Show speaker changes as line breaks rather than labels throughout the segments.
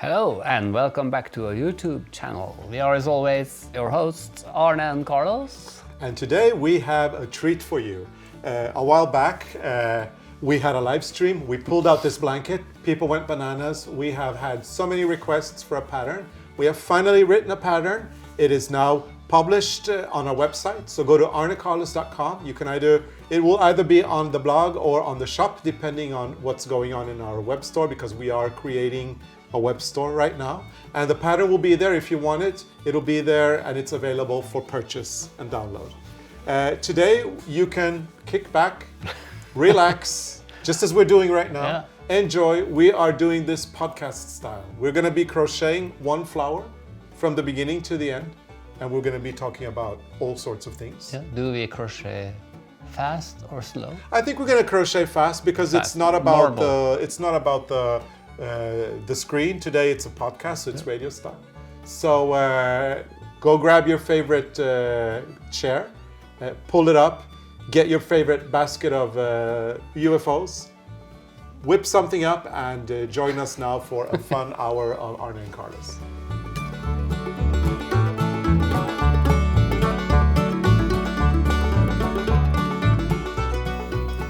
Hello and welcome back to our YouTube channel. We are as always your hosts Arne and Carlos.
And today we have a treat for you. A while back we had a live stream. We pulled out this blanket. People went bananas. We have had so many requests for a pattern. We have finally written a pattern. It is now published on our website. So go to ARNECARLOS.com. It will either be on the blog or on the shop, depending on what's going on in our web store, because we are creating a web store right now. And the pattern will be there if you want it. It'll be there and it's available for purchase and download. Today you can kick back, relax, just as we're doing right now. Yeah. Enjoy. We are doing this podcast style. We're going to be crocheting one flower from the beginning to the end, and we're going to be talking about all sorts of things.
Yeah. Do we crochet fast or slow?
I think we're going to crochet fast because it's not about the screen. Today it's a podcast, so it's radio style. So go grab your favorite chair, pull it up, get your favorite basket of UFOs, whip something up, and join us now for a fun hour of Arne and Carlos.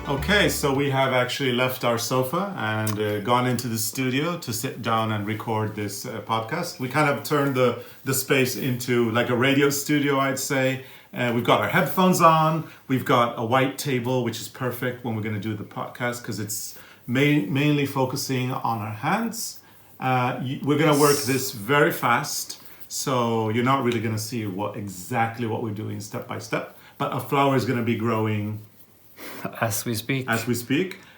Okay, so we have actually left our sofa and gone into the studio to sit down and record this podcast. We kind of turned the space into like a radio studio, I'd say. We've got our headphones on. We've got a white table, which is perfect when we're going to do the podcast because it's mainly focusing on our hands. We're going to work this very fast, so you're not really going to see exactly what we're doing step by step. But a flower is going to be growing
as we speak.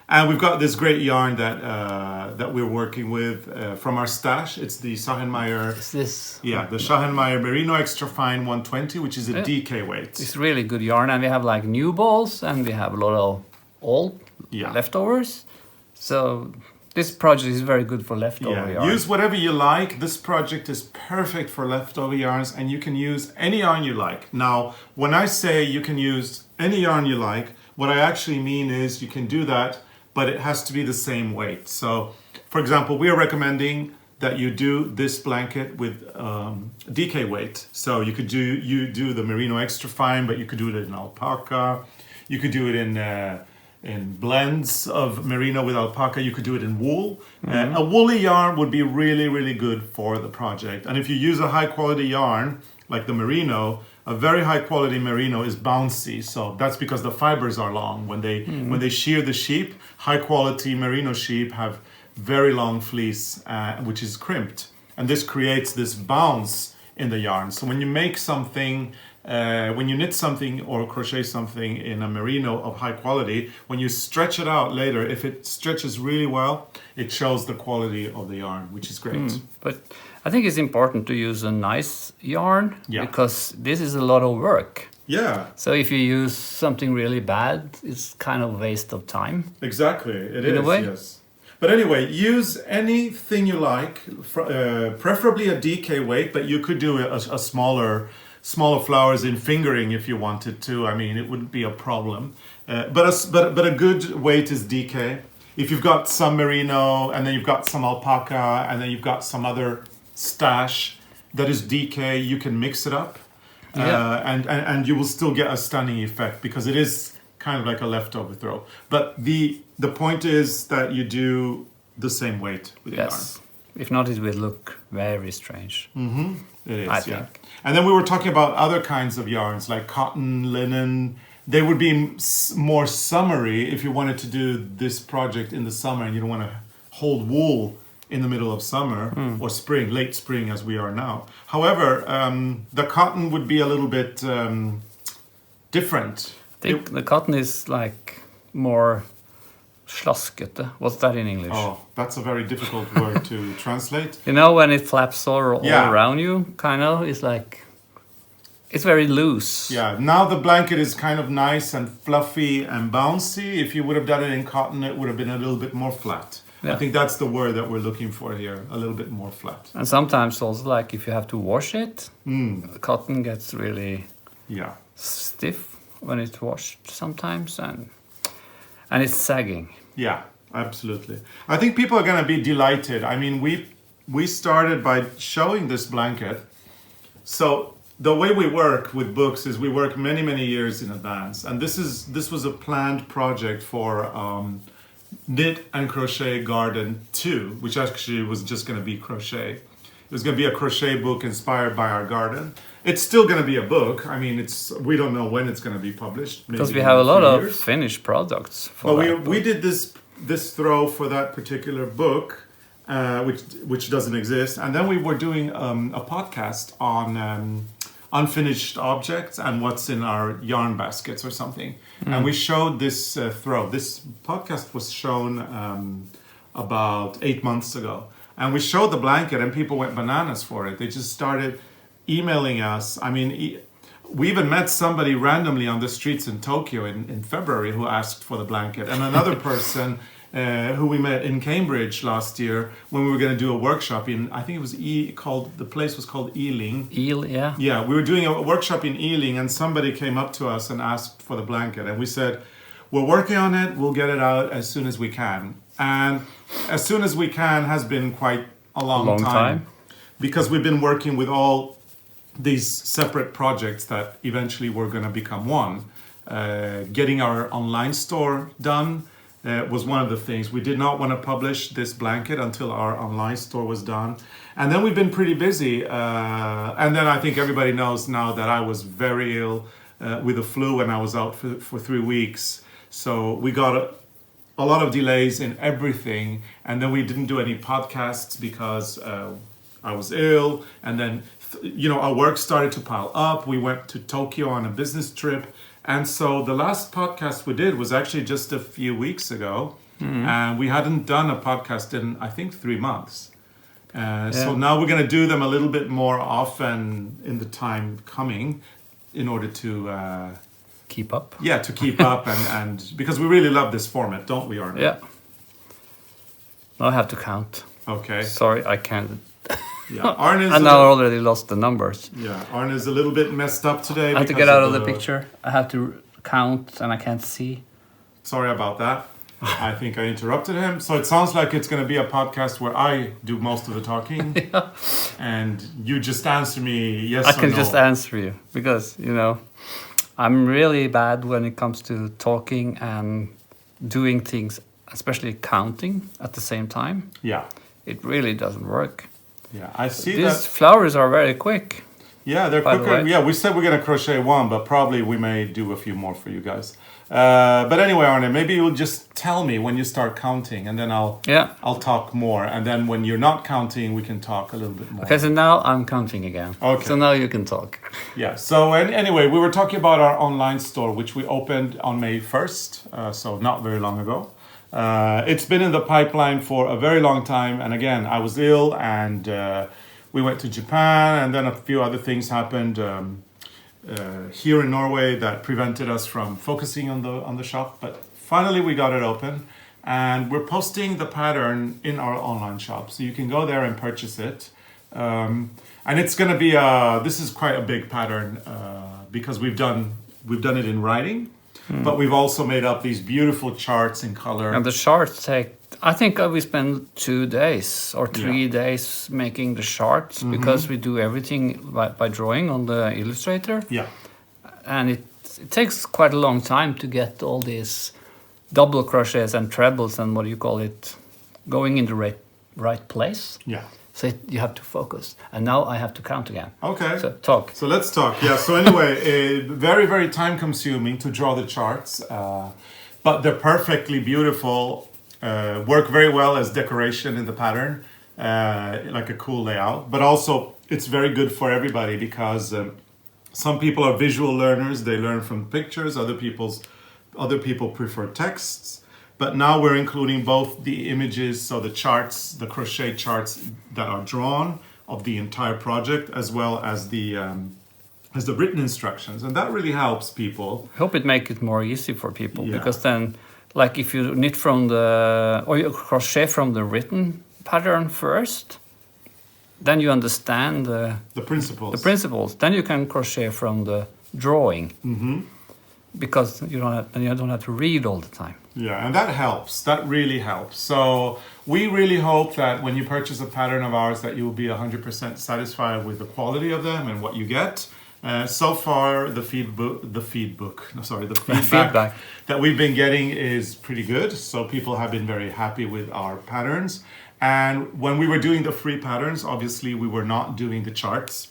And we've got this great yarn that we're working with from our stash. It's the Sachrison.
Is this?
Yeah, the Sachrison Merino Extra Fine 120, which is a DK weight.
It's really good yarn, and we have like new balls, and we have a lot of old leftovers. So this project is very good for leftover yarn.
Use whatever you like. This project is perfect for leftover yarns, and you can use any yarn you like. Now, when I say you can use any yarn you like, what I actually mean is you can do that, but it has to be the same weight. So, for example, we are recommending that you do this blanket with DK weight. So you do the Merino Extra Fine, but you could do it in alpaca. You could do it in blends of merino with alpaca. You could do it in wool. A woolly yarn would be really, really good for the project. And if you use a high quality yarn like the merino, a very high quality merino is bouncy, so that's because the fibers are long. When they shear the sheep, high quality merino sheep have very long fleece, which is crimped, and this creates this bounce in the yarn. So when you make something, when you knit something or crochet something in a merino of high quality, when you stretch it out later, if it stretches really well, it shows the quality of the yarn, which is great.
But I think it's important to use a nice yarn because this is a lot of work.
Yeah.
So if you use something really bad, it's kind of a waste of time.
Exactly, it is.
In a way.
Yes. But anyway, use anything you like, preferably a DK weight, but you could do a smaller flowers in fingering if you wanted to. I mean, it wouldn't be a problem. But a good weight is DK. If you've got some merino and then you've got some alpaca and then you've got some other stash that is DK, you can mix it up and you will still get a stunning effect because it is kind of like a leftover throw. But the point is that you do the same weight with the yarn.
If not, it will look very strange.
It is,
I think.
And then we were talking about other kinds of yarns like cotton, linen. They would be more summery if you wanted to do this project in the summer and you don't want to hold wool in the middle of summer or spring, late spring as we are now. However, the cotton would be a little bit different.
I think the cotton is like more slaskete. What's that in English?
Oh, that's a very difficult word to translate.
You know, when it flaps all around you, kind of, it's like, it's very loose.
Yeah, now the blanket is kind of nice and fluffy and bouncy. If you would have done it in cotton, it would have been a little bit more flat. Yeah. I think that's the word that we're looking for here, a little bit more flat.
And sometimes also, like, if you have to wash it, cotton gets really stiff when it's washed sometimes, and it's sagging.
Yeah, absolutely. I think people are going to be delighted. I mean, we started by showing this blanket. So the way we work with books is we work many, many years in advance. And this was a planned project for Knit and Crochet Garden 2, which actually was just going to be crochet. It was going to be a crochet book inspired by our garden. It's still going to be a book. I mean, we don't know when it's going to be published.
Because we have a lot of finished products.
But we did this throw for that particular book, which doesn't exist. And then we were doing a podcast on unfinished objects and what's in our yarn baskets or something. And we showed this throw. This podcast was shown about 8 months ago. And we showed the blanket and people went bananas for it. They just started emailing us. I mean, we even met somebody randomly on the streets in Tokyo in February who asked for the blanket. And another person who we met in Cambridge last year when we were going to do a workshop in, I think it was the place was called Ealing.
Yeah.
Yeah, we were doing a workshop in Ealing and somebody came up to us and asked for the blanket. And we said, we're working on it, we'll get it out as soon as we can. And as soon as we can has been quite a long time. Because we've been working with all these separate projects that eventually were going to become one. Getting our online store done was one of the things. We did not want to publish this blanket until our online store was done. And then we've been pretty busy. And then I think everybody knows now that I was very ill with the flu and I was out for 3 weeks. So we got a lot of delays in everything. And then we didn't do any podcasts because I was ill. And then, our work started to pile up. We went to Tokyo on a business trip. And so the last podcast we did was actually just a few weeks ago. And we hadn't done a podcast in, I think, 3 months. So now we're going to do them a little bit more often in the time coming in order to...
keep up.
Yeah, to keep up. And because we really love this format, don't we, Arne?
Yeah. Now I have to count.
Okay.
Sorry, I can't.
Yeah, Arne's
I now already lost the numbers.
Yeah, Arne is a little bit messed up today.
I have to get out of the picture. I have to count and I can't see.
Sorry about that. I think I interrupted him. So it sounds like it's going to be a podcast where I do most of the talking.
Yeah.
And you just answer me yes or no.
I can just answer you because, I'm really bad when it comes to talking and doing things, especially counting at the same time.
Yeah.
It really doesn't work.
Yeah, I see
These flowers are very quick.
Yeah, they're quicker. Yeah, we said we're going to crochet one, but probably we may do a few more for you guys. But anyway, Arne, maybe you'll just tell me when you start counting, and then I'll talk more. And then when you're not counting, we can talk a little bit more.
Okay, so now I'm counting again. Okay. So now you can talk.
Yeah, so anyway, we were talking about our online store, which we opened on May 1st, so not very long ago. It's been in the pipeline for a very long time. And again, I was ill and we went to Japan and then a few other things happened here in Norway that prevented us from focusing on the shop. But finally we got it open and we're posting the pattern in our online shop. So you can go there and purchase it. And it's going to be, this is quite a big pattern because we've done it in writing. But we've also made up these beautiful charts in color.
And the charts I think we spend 2 days or 3 days making the charts because we do everything by drawing on the Illustrator.
Yeah.
And it takes quite a long time to get all these double crochets and trebles and what do you call it, going in the right place.
Yeah.
So you have to focus. And now I have to count again.
Okay.
So talk.
So let's talk. Yeah. So anyway, very, very time consuming to draw the charts. But they're perfectly beautiful. Work very well as decoration in the pattern. Like a cool layout. But also it's very good for everybody because some people are visual learners. They learn from pictures. Other people prefer texts. But now we're including both the images, so the charts, the crochet charts that are drawn of the entire project, as well as the written instructions, and that really helps people.
I hope it makes it more easy for people because then, like if you knit or you crochet from the written pattern first, then you understand the
principles.
The principles. Then you can crochet from the drawing because you don't have to read all the time.
Yeah, and that helps. That really helps. So we really hope that when you purchase a pattern of ours that you will be 100% satisfied with the quality of them and what you get. So far, the feedback that we've been getting is pretty good. So people have been very happy with our patterns. And when we were doing the free patterns, obviously we were not doing the charts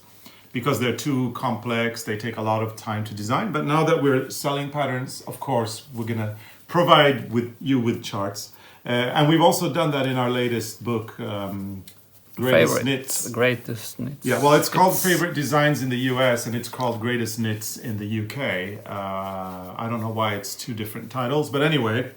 because they're too complex. They take a lot of time to design. But now that we're selling patterns, of course, we're gonna provide you with charts. And we've also done that in our latest book, Greatest Knits.
Greatest Knits.
Yeah, well, it's called Favorite Designs in the US and it's called Greatest Knits in the UK. I don't know why it's two different titles, but anyway.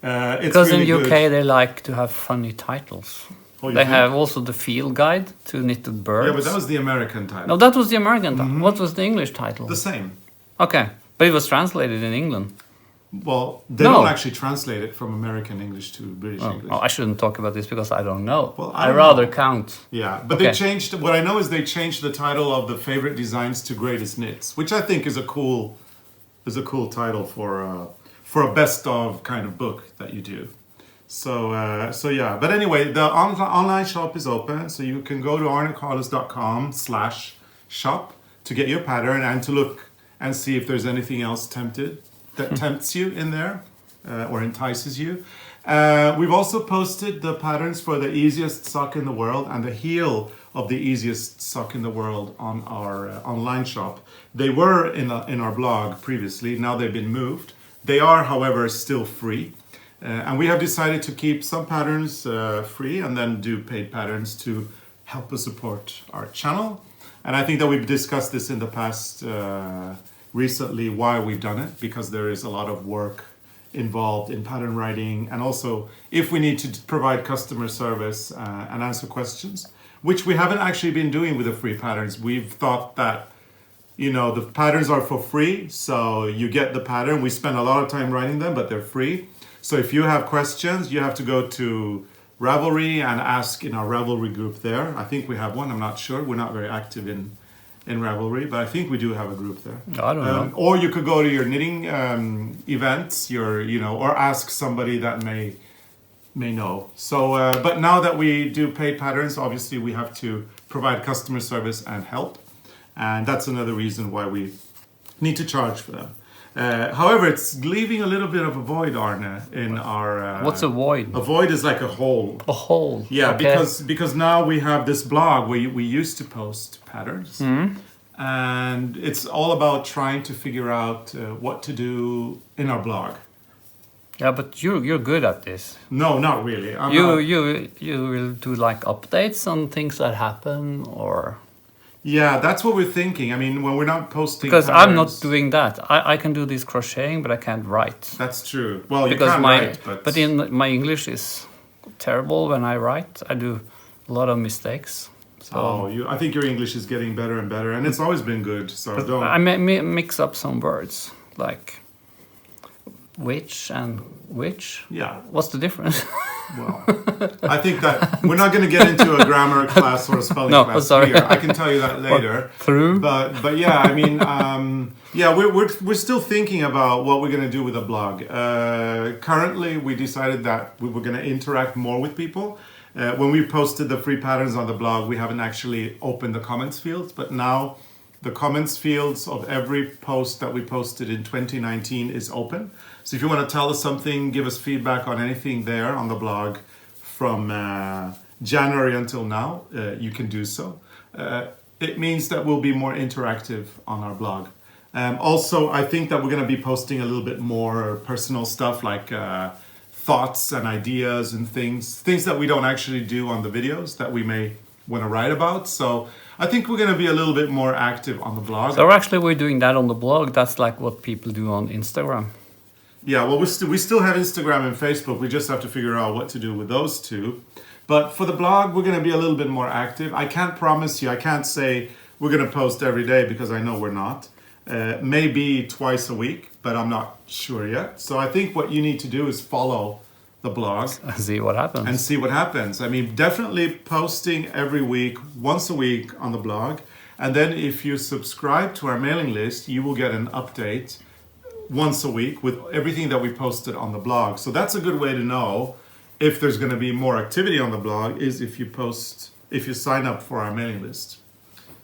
It's
because
really
in UK
good.
they like to have funny titles.
Oh, you
They
think?
have also the field guide to knitted birds.
Yeah, but that was the American title.
No, that was the American title. What was the English title?
The same.
Okay, but it was translated in England.
Well, they
No.
don't actually translate it from American English to British English.
Oh, I shouldn't talk about this because I don't know.
Well,
I
don't
rather
know.
count.
Yeah, but
Okay.
they changed. What I know is they changed the title of the Favorite Designs to Greatest Knits, which I think is a cool title for a best of kind of book that you do. So yeah. But anyway, the online shop is open, so you can go to arnecarlos.com/shop to get your pattern and to look and see if there's anything else that tempts you in there or entices you. We've also posted the patterns for the easiest sock in the world and the heel of the easiest sock in the world on our online shop. They were in our blog previously, now they've been moved. They are, however, still free. And we have decided to keep some patterns free and then do paid patterns to help us support our channel. And I think that we've discussed this in the past recently, why we've done it, because there is a lot of work involved in pattern writing. And also, if we need to provide customer service and answer questions, which we haven't actually been doing with the free patterns. We've thought that, you know, the patterns are for free, so you get the pattern. We spend a lot of time writing them, but they're free. So if you have questions, you have to go to Ravelry and ask in our Ravelry group there. I think we have one, I'm not sure. We're not very active in Ravelry, but I think we do have a group there.
I don't know.
Or you could go to your knitting events, or ask somebody that may know. So, but now that we do paid patterns, obviously we have to provide customer service and help. And that's another reason why we need to charge for them. However, it's leaving a little bit of a void, Arne, in our...
What's a void?
A void is like a hole.
A hole.
Yeah,
okay.
because now we have this blog where we used to post patterns.
Mm-hmm.
And it's all about trying to figure out what to do in our blog.
Yeah, but you're good at this.
No, not really.
You will do like updates on things that happen, or...
Yeah, that's what we're thinking. I mean, when we're not posting
Because
patterns,
I'm not doing that. I can do this crocheting, but I can't write.
That's true. Well, you
Because
can't write, but
in my English is terrible when I write. I do a lot of mistakes. So
I think your English is getting better and better, and it's always been good. So don't.
I mix up some words like which and which.
Yeah.
What's the difference?
Well, I think that we're not going to get into a grammar class or a spelling class
sorry.
here. I can tell you that later.
Through.
But yeah, I mean, yeah, we're still thinking about what we're going to do with the blog. Currently, we decided that we were going to interact more with people. When we posted the free patterns on the blog, we haven't actually opened the comments fields, but now the comments fields of every post that we posted in 2019 is open. So if you want to tell us something, give us feedback on anything there on the blog from January until now, you can do so. It means that we'll be more interactive on our blog. Also, I think that we're going to be posting a little bit more personal stuff like thoughts and ideas and things that we don't actually do on the videos that we may want to write about. So I think we're going to be a little bit more active on the blog.
So actually we're doing that on the blog. That's like what people do on Instagram.
Yeah, well, we still have Instagram and Facebook. We just have to figure out what to do with those two. But for the blog, we're going to be a little bit more active. I can't promise you, I can't say we're going to post every day because I know we're not. Maybe twice a week, but I'm not sure yet. So I think what you need to do is follow the blog.
See what happens.
And see what happens. I mean, definitely posting every week, once a week on the blog. And then if you subscribe to our mailing list, you will get an update once a week with everything that we posted on the blog. So that's a good way to know if there's going to be more activity on the blog is if you sign up for our mailing list.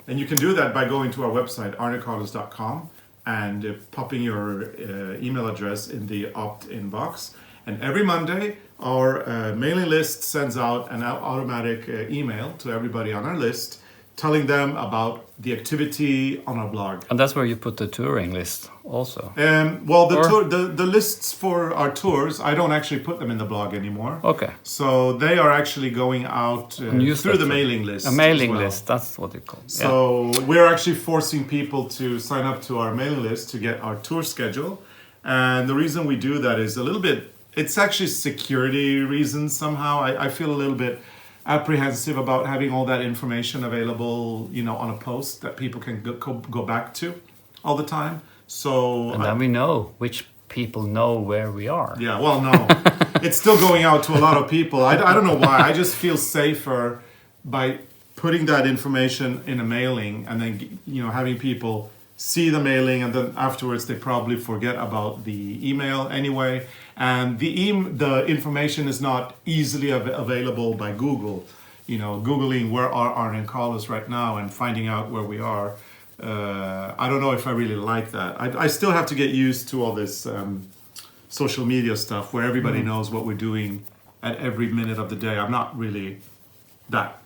And you can do that by going to our website, arnecarlos.com, and popping your email address in the opt-in box. And every Monday, our mailing list sends out an automatic email to everybody on our list, telling them about the activity on our blog.
And that's where you put the touring list also.
Well, the lists for our tours, I don't actually put them in the blog anymore.
Okay.
So they are actually going out through the mailing list.
A mailing list, that's what it called.
So we're actually forcing people to sign up to our mailing list to get our tour schedule. And the reason we do that is a little bit, it's actually security reasons somehow. I feel a little bit apprehensive about having all that information available, on a post that people can go back to all the time. So
and then we know which people know where we are.
Yeah, well, no, it's still going out to a lot of people. I don't know why. I just feel safer by putting that information in a mailing and then having people see the mailing, and then afterwards they probably forget about the email anyway. And the information is not easily available by Google. Googling where are Arne and Carlos right now and finding out where we are. I don't know if I really like that. I still have to get used to all this social media stuff where everybody knows what we're doing at every minute of the day. I'm not really that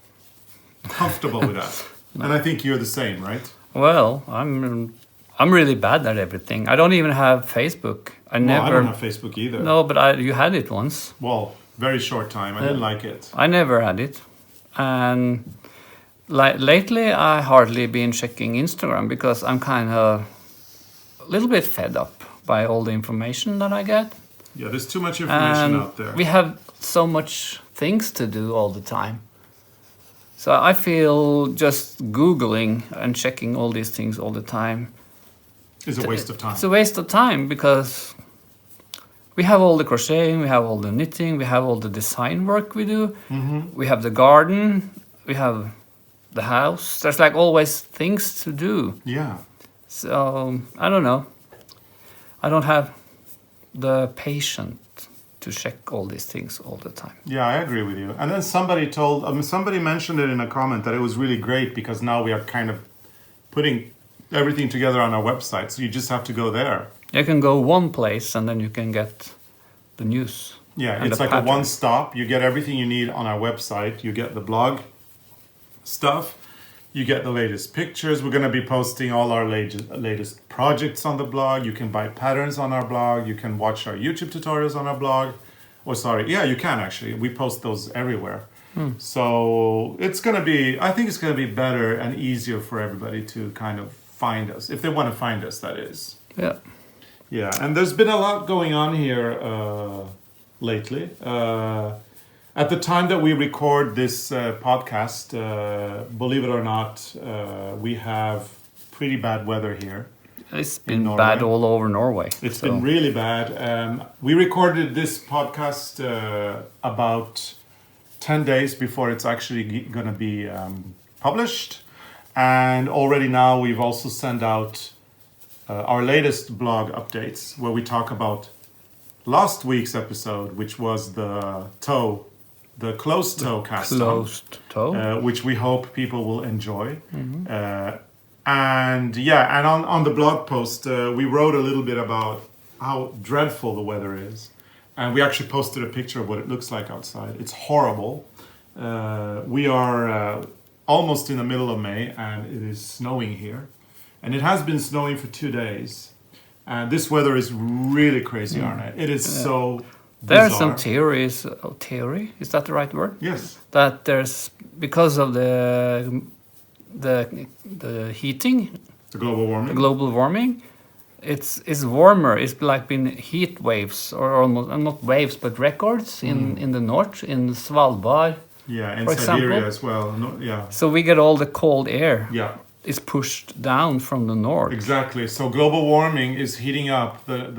comfortable with that. No. And I think you're the same, right?
Well, I'm really bad at everything. I don't even have Facebook. I
don't have Facebook either.
No, but you had it once.
Well, very short time. I didn't like it.
I never had it. And lately, I hardly been checking Instagram because I'm kind of a little bit fed up by all the information that I get.
Yeah, there's too much information out there.
We have so much things to do all the time. So I feel just Googling and checking all these things all the time
is a waste of time.
It's a waste of time because we have all the crocheting, we have all the knitting, we have all the design work we do, we have the garden, we have the house. There's like always things to do.
Yeah.
So I don't know. I don't have the patience to check all these things all the time.
Yeah, I agree with you. And then somebody mentioned it in a comment that it was really great because now we are kind of putting everything together on our website. So you just have to go there.
You can go one place and then you can get the news.
Yeah, it's like a one-stop. You get everything you need on our website. You get the blog stuff. You get the latest pictures. We're going to be posting all our latest projects on the blog. You can buy patterns on our blog. You can watch our YouTube tutorials on our blog. You can actually. We post those everywhere. So I think it's going to be better and easier for everybody to kind of find us, if they want to find us, that is.
Yeah.
Yeah, and there's been a lot going on here lately. At the time that we record this podcast, believe it or not, we have pretty bad weather here.
It's been bad all over Norway.
It's been really bad. We recorded this podcast about 10 days before it's actually going to be published. And already now we've also sent out our latest blog updates where we talk about last week's episode, which was the closed toe cast on.
Closed toe.
Which we hope people will enjoy. And on the blog post, we wrote a little bit about how dreadful the weather is. And we actually posted a picture of what it looks like outside. It's horrible. We are almost in the middle of May and it is snowing here. And it has been snowing for 2 days. And this weather is really crazy, Arne. It is so
There are
bizarre.
some theories. Theory? Is that the right word?
Yes.
That there's, because of the heating,
The global warming.
global warming, it's warmer. It's like been heat waves, or almost not waves, but records in the north, in Svalbard.
Yeah, in
for
Siberia
example.
as well. No, yeah.
So we get all the cold air.
Yeah.
Is pushed down from the north.
Exactly. So global warming is heating up the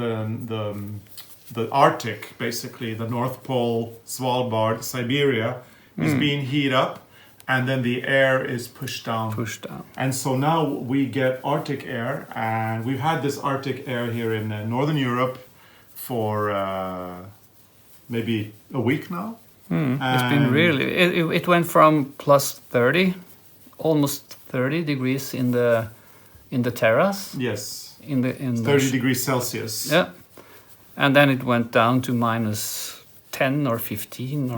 Arctic, basically the North Pole, Svalbard, Siberia is being heated up, and then the air is pushed down.
Pushed down.
And so now we get Arctic air, and we've had this Arctic air here in Northern Europe for maybe a week now.
It's been really. It went from plus 30, almost 30 degrees in the terrace.
Yes.
In
30 degrees Celsius.
Yeah, and then it went down to minus 10 or 15.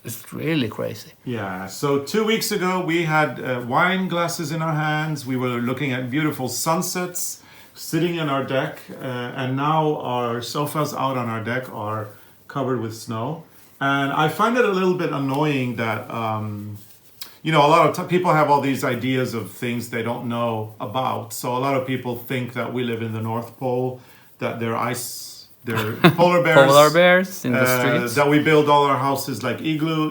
It's really crazy.
Yeah. So 2 weeks ago we had wine glasses in our hands. We were looking at beautiful sunsets, sitting on our deck, and now our sofas out on our deck are covered with snow. And I find it a little bit annoying that, a lot of people have all these ideas of things they don't know about. So a lot of people think that we live in the North Pole, that they're polar bears.
Polar bears in the streets.
That we build all our houses like igloo.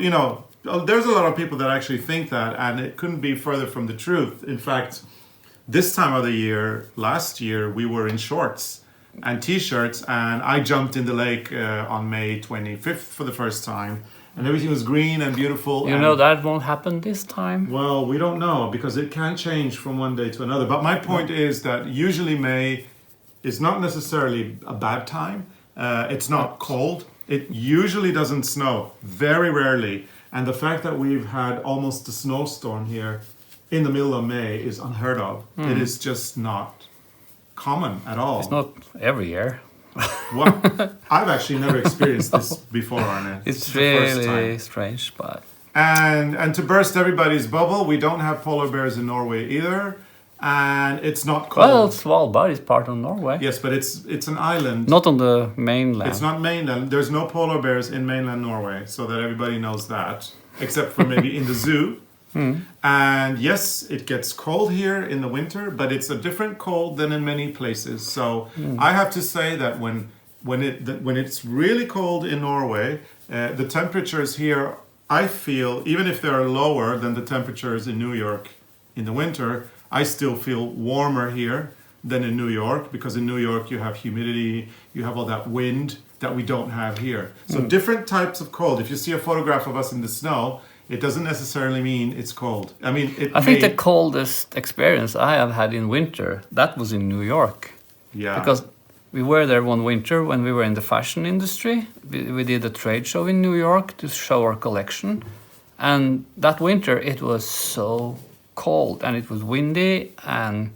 There's a lot of people that actually think that, and it couldn't be further from the truth. In fact, this time of the year, last year, we were in shorts and t-shirts, and I jumped in the lake on May 25th for the first time, and everything was green and beautiful.
That won't happen this time.
Well, we don't know, because it can change from one day to another. But my point is that usually May is not necessarily a bad time. It's not cold. It usually doesn't snow, very rarely. And the fact that we've had almost a snowstorm here in the middle of May is unheard of. It is just not common at all.
It's not every year.
Well, I've actually never experienced this before, Arne.
It's
the first
really
time.
strange, but...
And to burst everybody's bubble, we don't have polar bears in Norway either. And it's not cold.
Well, Svalbard is part of Norway.
Yes, but it's an island.
Not on the mainland.
It's not mainland. There's no polar bears in mainland Norway, so that everybody knows that, except for maybe in the zoo. And yes, it gets cold here in the winter, but it's a different cold than in many places. So I have to say that when it's really cold in Norway, the temperatures here, I feel, even if they're lower than the temperatures in New York in the winter, I still feel warmer here than in New York, because in New York you have humidity, you have all that wind that we don't have here. So different types of cold. If you see a photograph of us in the snow, it doesn't necessarily mean it's cold. I mean,
I think the coldest experience I have had in winter, that was in New York.
Yeah.
Because we were there one winter when we were in the fashion industry. We did a trade show in New York to show our collection. And that winter it was so cold and it was windy and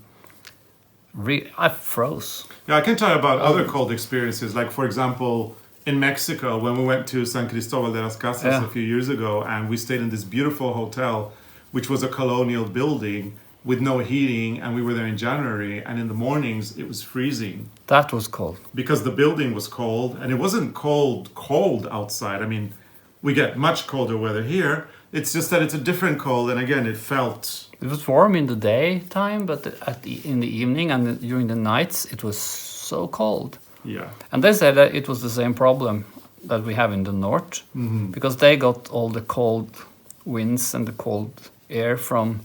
I froze.
Yeah, I can tell you about other cold experiences. Like, for example, in Mexico, when we went to San Cristobal de las Casas a few years ago, and we stayed in this beautiful hotel, which was a colonial building with no heating, and we were there in January, and in the mornings it was freezing.
That was cold.
Because the building was cold, and it wasn't cold outside. I mean, we get much colder weather here. It's just that it's a different cold, and again, it felt...
It was warm in the daytime, but in the evening and during the nights, it was so cold.
Yeah.
And they said that it was the same problem that we have in the north, because they got all the cold winds and the cold air from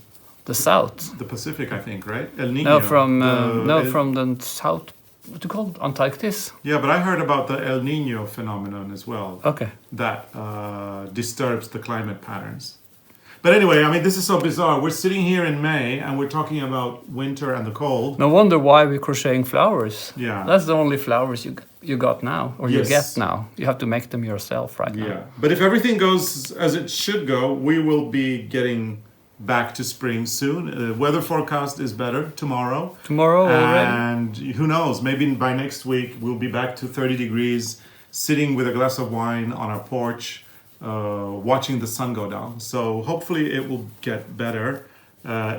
the south.
The Pacific, I think, right? El Niño.
No, from the south. What do you call it? Antarctic?
Yeah, but I heard about the El Niño phenomenon as well.
Okay.
That disturbs the climate patterns. But anyway, I mean, this is so bizarre. We're sitting here in May and we're talking about winter and the cold.
No wonder why we're crocheting flowers.
Yeah.
That's the only flowers you got now, or you
Yes.
get now. You have to make them yourself right now.
Yeah. But if everything goes as it should go, we will be getting back to spring soon. The weather forecast is better tomorrow.
Tomorrow already.
And who knows, maybe by next week we'll be back to 30 degrees, sitting with a glass of wine on our porch, watching the sun go down. So hopefully it will get better.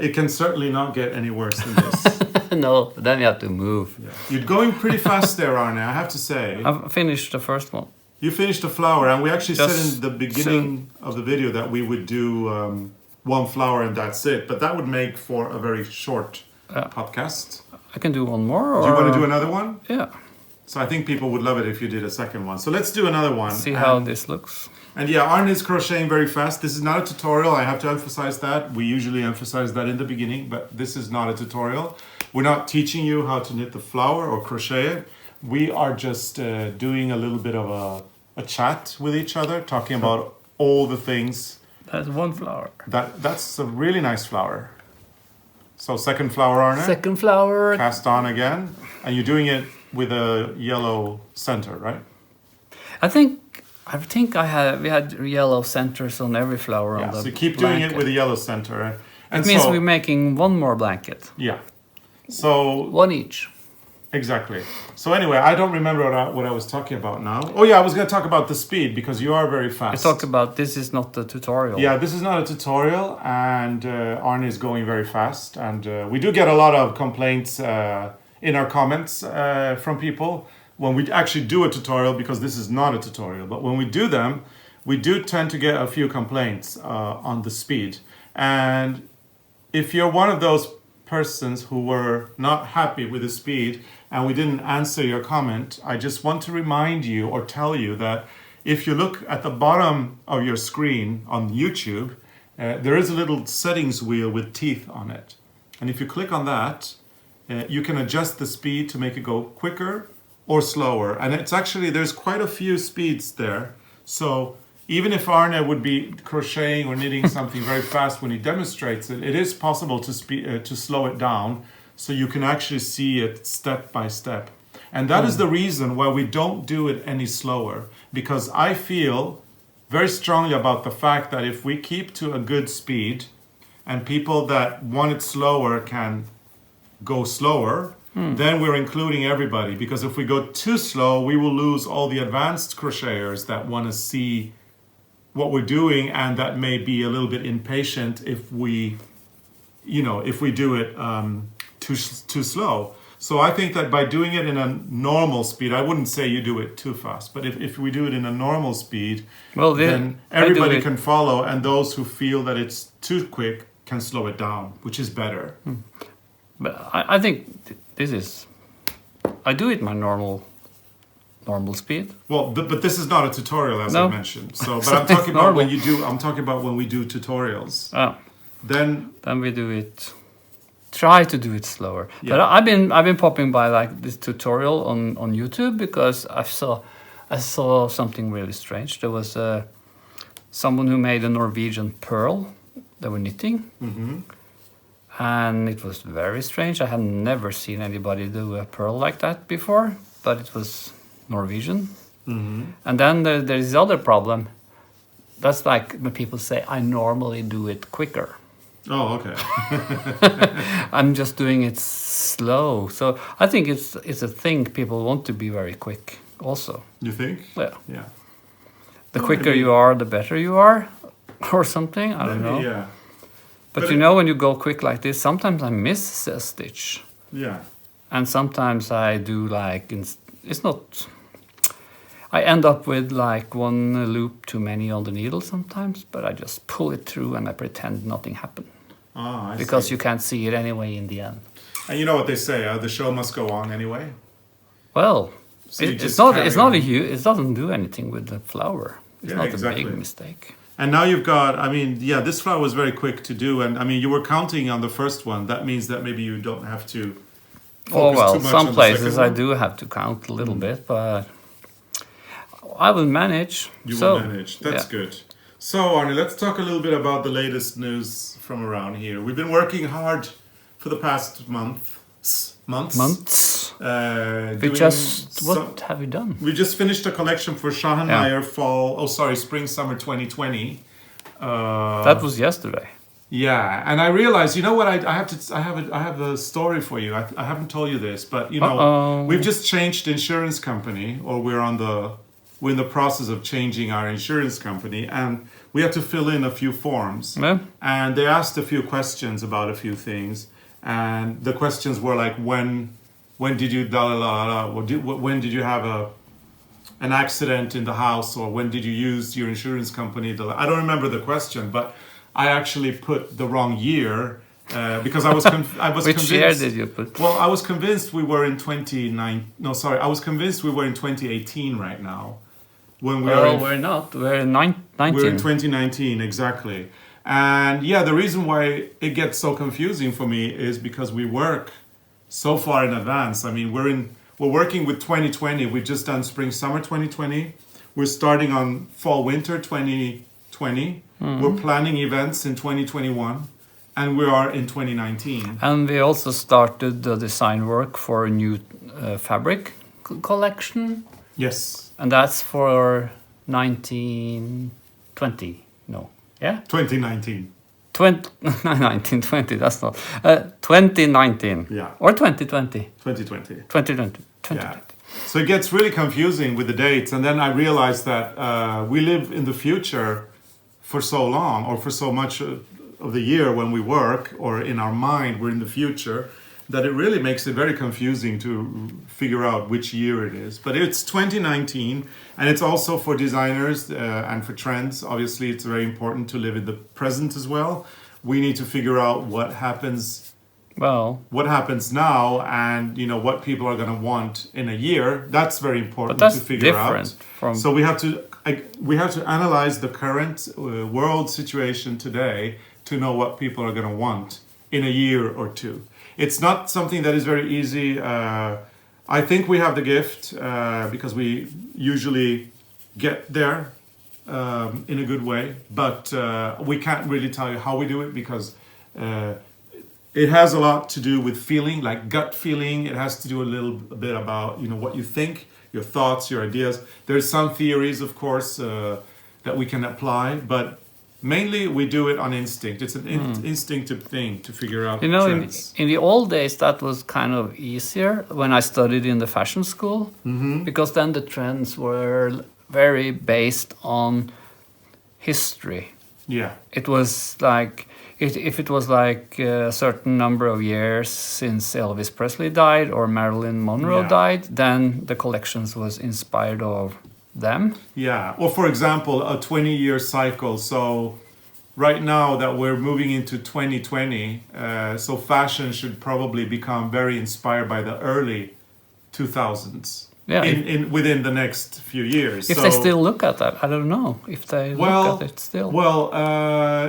It can certainly not get any worse than this.
No, then you have to move.
Yeah. You're going pretty fast there, Arne, I have to say.
I've finished the first one.
You finished the flower, and we actually said
Just
in the beginning of the video that we would do one flower and that's it. But that would make for a very short podcast.
I can do one more. Or...
Do you want to do another one?
Yeah.
So I think people would love it if you did a second one. So let's do another one.
See how this looks.
And yeah, Arne is crocheting very fast. This is not a tutorial. I have to emphasize that. We usually emphasize that in the beginning, but this is not a tutorial. We're not teaching you how to knit the flower or crochet it. We are just doing a little bit of a chat with each other, talking about all the things
That's one flower.
That's a really nice flower. So second flower, Arne.
Second flower.
Cast on again, and you're doing it with a yellow center, right?
I think we had yellow centers on every flower on the
so keep
blanket.
doing it with a yellow center. And
It means
so,
we're making one more blanket.
Yeah. So
One each.
exactly. So anyway, I don't remember what I was talking about now. Oh yeah, I was going to talk about the speed because you are very
I
fast.
talked about this is not the tutorial.
Yeah, this is not a tutorial, and Arne is going very fast, and we do get a lot of complaints in our comments from people when we actually do a tutorial, because this is not a tutorial, but when we do them, we do tend to get a few complaints on the speed. And if you're one of those persons who were not happy with the speed and we didn't answer your comment, I just want to remind you or tell you that if you look at the bottom of your screen on YouTube, there is a little settings wheel with teeth on it. And if you click on that, you can adjust the speed to make it go quicker or slower. And it's actually, there's quite a few speeds there. So even if Arne would be crocheting or knitting something very fast when he demonstrates it, it is possible to slow it down so you can actually see it step by step. And that is the reason why we don't do it any slower, because I feel very strongly about the fact that if we keep to a good speed and people that want it slower can go slower, then we're including everybody. Because if we go too slow, we will lose all the advanced crocheters that want to see what we're doing and that may be a little bit impatient if we do it too slow. So I think that by doing it in a normal speed, I wouldn't say you do it too fast, but if we do it in a normal speed, then everybody can follow, and those who feel that it's too quick can slow it down, which is better.
But I think I do it my normal speed.
Well, but this is not a tutorial, as I mentioned. So, but
So
I'm talking about
normal.
I'm talking about when we do tutorials.
Oh,
Then
we do it. Try to do it slower.
Yeah.
But I've been popping by like this tutorial on YouTube because I saw something really strange. There was someone who made a Norwegian pearl. They were knitting. And it was very strange. I had never seen anybody do a pearl like that before, but it was Norwegian. And then there is the other problem. That's like when people say, I normally do it quicker.
Oh, okay.
I'm just doing it slow. So I think it's a thing. People want to be very quick also.
You think?
Yeah.
Yeah.
The quicker you are, the better you are, or something. I don't know.
Yeah.
But you know, when you go quick like this, sometimes I miss a stitch.
Yeah.
And sometimes I do like, it's not, I end up with like one loop too many on the needle sometimes, but I just pull it through and I pretend nothing happened.
I
Because
see.
you can't see it anyway in the end.
And you know what they say, the show must go on anyway.
Well,
So you
it's
just
not
carry
it's not
on.
it doesn't do anything with the flower. It's
Yeah,
not
exactly.
a big mistake.
And now you've got, this flower was very quick to do. And you were counting on the first one. That means that maybe you don't have to focus too much
some
on
places
the
I
second
do have to count a little bit, but I will manage.
You
So,
will manage. That's
yeah.
good. So, Arne, let's talk a little bit about the latest news from around here. We've been working hard for the past months.
Months.
Doing
What have you done?
We just finished a collection for Schahenmeyer Spring Summer 2020.
That was yesterday.
Yeah, and I realized, you know what? I have a story for you. I haven't told you this, but we've just changed insurance company, or we're in the process of changing our insurance company, and we had to fill in a few forms.
Yeah.
And they asked a few questions about a few things, and the questions were like, when did you when did you have an accident in the house, or when did you use your insurance company? I don't remember the question, but I actually put the wrong year because I was
Which
convinced.
year did you put?
Well, I was convinced we were in 2018 right now. When we
We're not. We're in 19.
we're in 2019, exactly. And yeah, the reason why it gets so confusing for me is because we work so far in advance. I mean, we're working with 2020. We've just done spring summer 2020. We're starting on fall winter 2021, 2020. We're planning events in 2021. And we are in 2019.
And we also started the design work for a new fabric collection.
Yes.
And that's for 1920. No. Yeah?
2019.
1920, that's not. 2019.
Yeah.
Or 2020.
2020.
2020.
Yeah. So it gets really confusing with the dates. And then I realized that we live in the future for so long, or for so much of the year when we work, or in our mind we're in the future, that it really makes it very confusing to figure out which year it is. But it's 2019, and it's also for designers and for trends. Obviously, it's very important to live in the present as well. We need to figure out what happens now, and what people are going to want in a year. That's very important to figure out. So we have to analyze the current world situation today to know what people are going to want in a year or two. It's not something that is very easy. I think we have the gift because we usually get there in a good way, but we can't really tell you how we do it, because it has a lot to do with feeling, like gut feeling. It has to do a little bit about what you think, your thoughts, your ideas. There's some theories, of course, that we can apply, but mainly we do it on instinct. It's an instinctive thing to figure out trends.
In the old days, that was kind of easier when I studied in the fashion school, because then the trends were very based on history.
Yeah.
It was like, if it was like a certain number of years since Elvis Presley died or Marilyn Monroe died, then the collections was inspired of them.
Yeah, or for example, a 20-year cycle. So right now that we're moving into 2020, so fashion should probably become very inspired by the early 2000s.
Yeah,
within the next few years.
If they still look at that, I don't know if they look at it still.
Well,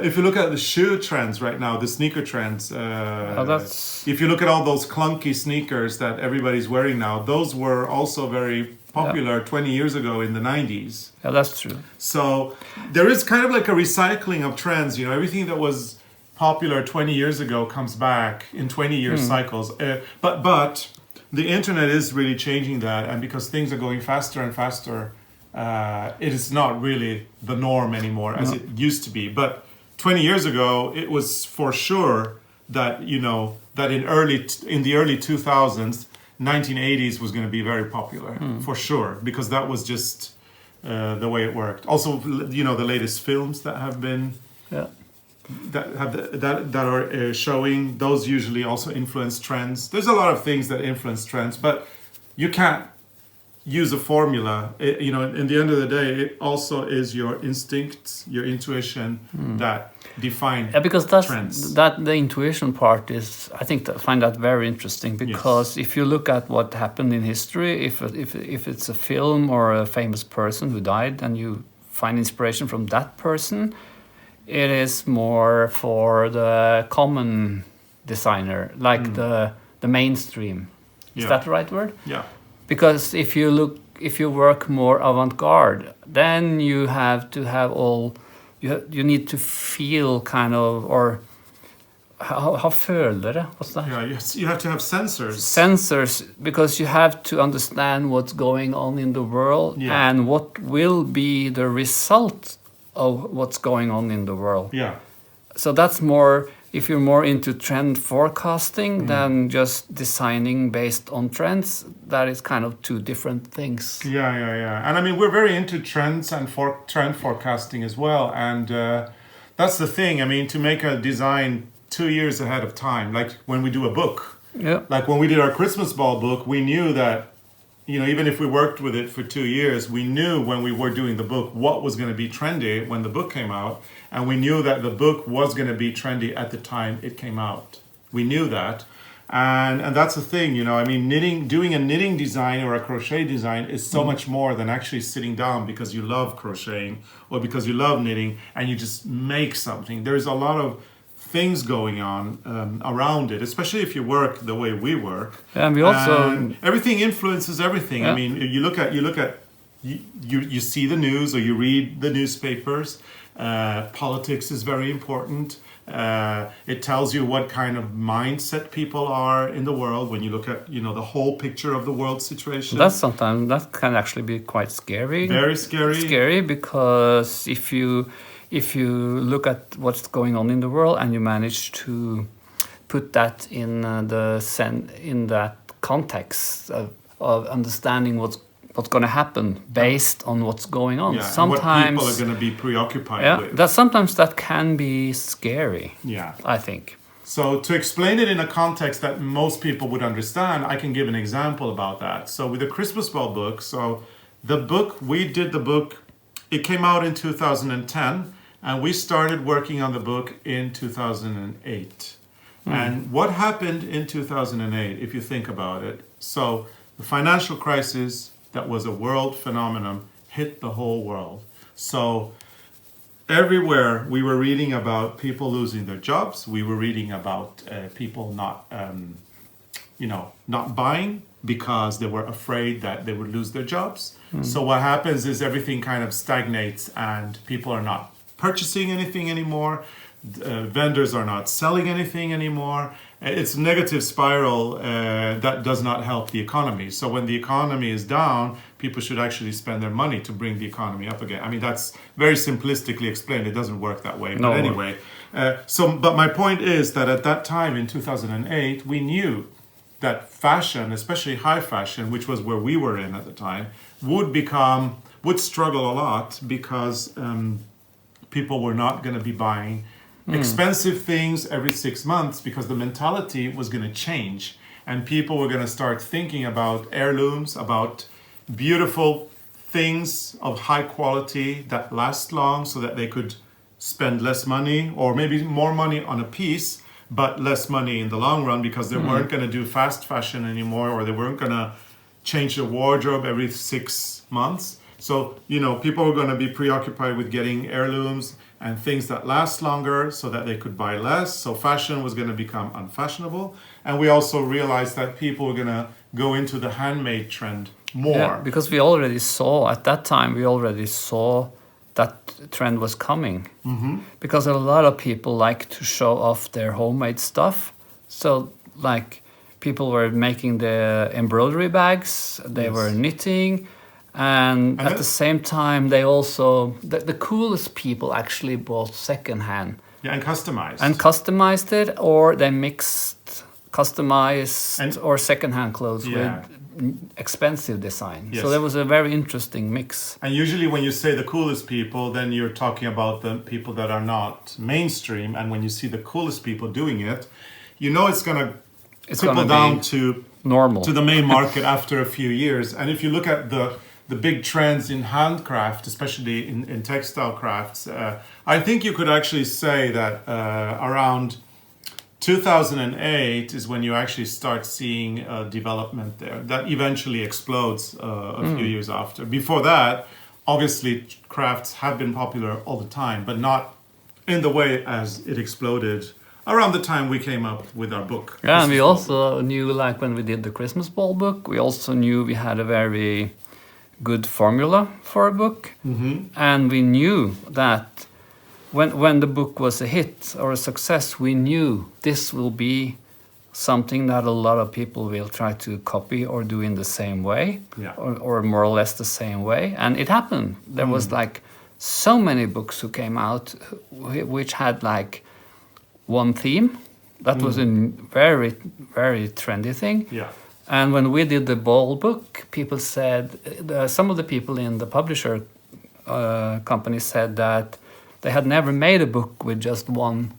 if you look at the shoe trends right now, the sneaker trends, if you look at all those clunky sneakers that everybody's wearing now, those were also very popular 20 years ago in the 90s.
Yeah, that's true.
So there is kind of like a recycling of trends. Everything that was popular 20 years ago comes back in 20-year cycles. But the internet is really changing that, and because things are going faster and faster, it is not really the norm anymore as it used to be. But 20 years ago, it was for sure that that in the early 2000s, 1980s was going to be very popular for sure, because that was just the way it worked. Also, the latest films that have been. Yeah. That are showing, those usually also influence trends. There's a lot of things that influence trends, but you can't use a formula. In the end of the day, it also is your instincts, your intuition that define trends.
The intuition part is, I find that very interesting, because if you look at what happened in history, if it's a film or a famous person who died, and you find inspiration from that person, it is more for the common designer, like the mainstream. Is that the right word?
Yeah.
Because if you work more avant-garde, then you have to have you need to feel kind of, or how følere? What's that?
Yeah, you have to have sensors.
Sensors, because you have to understand what's going on in the world and what will be the result of what's going on in the world.
Yeah.
So that's more, if you're more into trend forecasting than just designing based on trends, that is kind of two different things.
Yeah. And I mean, we're very into trends and trend forecasting as well. And that's the thing. I mean, to make a design 2 years ahead of time, like when we do a book.
Yeah.
Like when we did our Christmas ball book, we knew that, even if we worked with it for 2 years, we knew when we were doing the book what was going to be trendy when the book came out. And we knew that the book was going to be trendy at the time it came out. We knew that. And that's the thing, I mean, doing a knitting design or a crochet design is so much more than actually sitting down because you love crocheting or because you love knitting and you just make something. There's a lot of things going on around it, especially if you work the way we work.
And we also
everything influences everything. Yeah. I mean, you see the news or you read the newspapers. Politics is very important. It tells you what kind of mindset people are in the world when you look at, the whole picture of the world situation.
That can actually be quite scary.
Very scary.
Scary because if you look at what's going on in the world and you manage to put that in that context of understanding what's going to happen based on what's going on.
Yeah,
sometimes
and what people are going to be preoccupied with.
Sometimes that can be scary.
Yeah,
I think.
So to explain it in a context that most people would understand, I can give an example about that. So with the Christmas ball book, it came out in 2010, and we started working on the book in 2008. And what happened in 2008, if you think about it? So the financial crisis, that was a world phenomenon, hit the whole world. So everywhere we were reading about people losing their jobs. We were reading about people not buying because they were afraid that they would lose their jobs. So what happens is everything kind of stagnates and people are not purchasing anything anymore. Vendors are not selling anything anymore. It's a negative spiral that does not help the economy. So when the economy is down, people should actually spend their money to bring the economy up again. I mean, that's very simplistically explained. It doesn't work that way.
No.
But anyway, but my point is that at that time in 2008, we knew that fashion, especially high fashion, which was where we were in at the time, would struggle a lot because people were not going to be buying expensive things every 6 months because the mentality was going to change and people were going to start thinking about heirlooms, about beautiful things of high quality that last long so that they could spend less money or maybe more money on a piece but less money in the long run because they weren't going to do fast fashion anymore or they weren't going to change the wardrobe every 6 months. So, people were going to be preoccupied with getting heirlooms and things that last longer so that they could buy less. So fashion was going to become unfashionable. And we also realized that people were going to go into the handmade trend more.
Yeah, because we already saw that trend was coming. Because a lot of people like to show off their homemade stuff. So like people were making the embroidery bags, they were knitting. And at the same time, they also, the coolest people actually bought secondhand.
Yeah, and customized.
And customized it, or they mixed customized or secondhand clothes with expensive design.
Yes.
So there was a very interesting mix.
And usually when you say the coolest people, then you're talking about the people that are not mainstream. And when you see the coolest people doing it, it's going to trickle down to
normal,
to the main market after a few years. And if you look at the big trends in handcraft, especially in textile crafts, I think you could actually say that around 2008 is when you actually start seeing development there. That eventually explodes a few years after. Before that, obviously crafts have been popular all the time, but not in the way as it exploded around the time we came up with our book.
Yeah, and we also knew, like when we did the Christmas ball book, we also knew we had a very good formula for a book. And we knew that when the book was a hit or a success, we knew this will be something that a lot of people will try to copy or do in the same way, or more or less the same way. And it happened. There was like so many books who came out which had like one theme. That was a very, very trendy thing.
Yeah.
And when we did the ball book, people said, some of the people in the publisher company said that they had never made a book with just one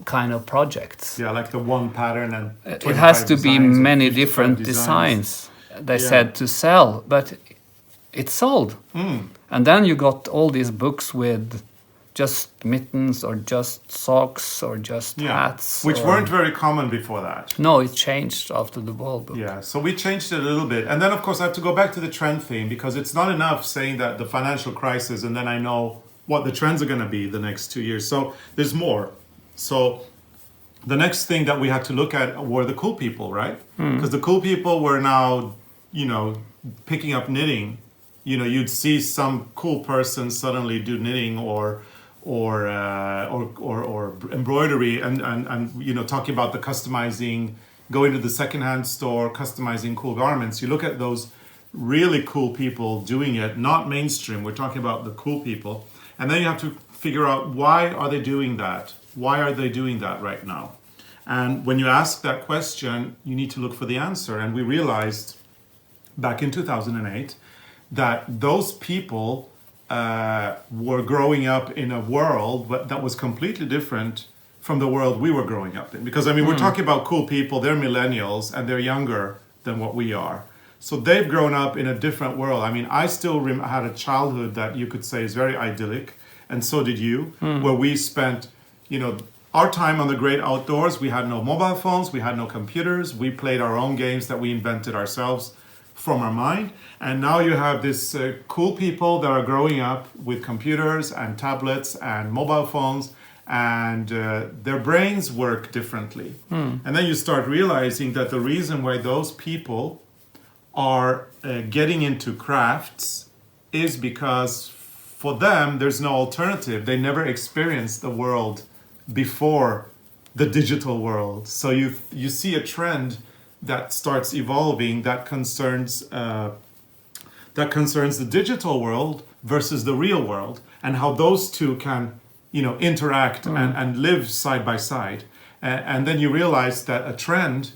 kind of projects.
Yeah, like the one pattern and
it has to be many different designs. They said to sell, but it sold. And then you got all these books with just mittens or just socks or just hats.
Which weren't very common before that.
No, it changed after the ball book.
Yeah, so we changed it a little bit. And then, of course, I have to go back to the trend theme because it's not enough saying that the financial crisis and then I know what the trends are going to be the next 2 years. So there's more. So the next thing that we had to look at were the cool people, right? Because the cool people were now, picking up knitting. You'd see some cool person suddenly do knitting or or embroidery, and you know, talking about the customizing, going to the secondhand store, customizing cool garments. You look at those really cool people doing it, not mainstream. We're talking about the cool people, and then you have to figure out, why are they doing that? Why are they doing that right now? And when you ask that question, you need to look for the answer. And we realized back in 2008 that those people were growing up in a world that was completely different from the world we were growing up in. Because, I mean, we're talking about cool people, they're millennials, and they're younger than what we are. So they've grown up in a different world. I mean, I still had a childhood that you could say is very idyllic, and so did you, where we spent, you know, our time on the great outdoors. We had no mobile phones, we had no computers, we played our own games that we invented ourselves from our mind. And now you have this cool people that are growing up with computers and tablets and mobile phones, and their brains work differently. And then you start realizing that the reason why those people are getting into crafts is because for them there's no alternative. They never experienced the world before the digital world. So you see a trend that starts evolving that concerns the digital world versus the real world, and how those two can, you know, interact and live side by side. And then you realize that a trend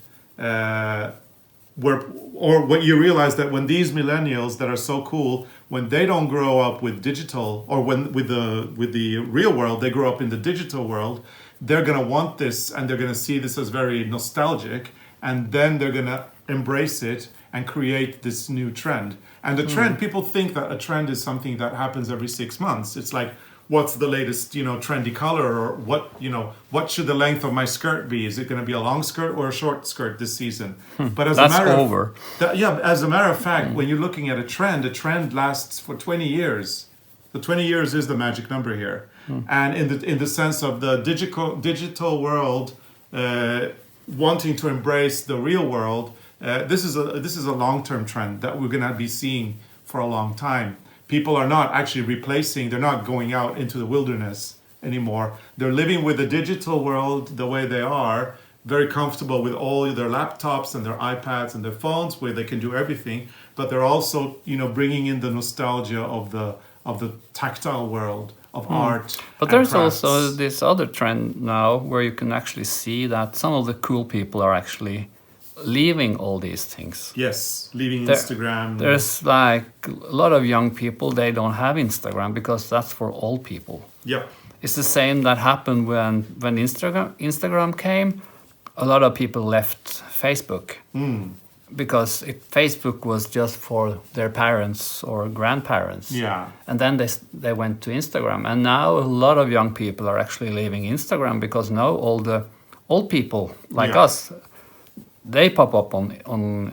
what you realize that when these millennials that are so cool, when they don't grow up with digital, or when with the real world, they grow up in the digital world, they're gonna want this, and they're gonna see this as very nostalgic, and then they're gonna embrace it and create this new trend. And the trend, people think that a trend is something that happens every 6 months. It's like, what's the latest, you know, trendy color, or what should the length of my skirt be? Is it going to be a long skirt or a short skirt this season? But as
That's
a matter
over.
As a matter of fact, when you're looking at a trend lasts for 20 years. The 20 years is the magic number here. And in the sense of the digital world wanting to embrace the real world, this is a long-term trend that we're going to be seeing for a long time. People are not actually replacing, they're not going out into the wilderness anymore. They're living with the digital world the way they are, very comfortable with all their laptops and their iPads and their phones, where they can do everything. But they're also, you know, bringing in the nostalgia of the tactile world, of art.
But there's crafts. Also this other trend now where you can actually see that some of the cool people are actually leaving all these things.
Yes, leaving Instagram.
There's like a lot of young people, they don't have Instagram because that's for old people.
Yeah.
It's the same that happened when Instagram came. A lot of people left Facebook because Facebook was just for their parents or grandparents.
Yeah.
And then they went to Instagram. And now a lot of young people are actually leaving Instagram because now all the old people like us, they pop up on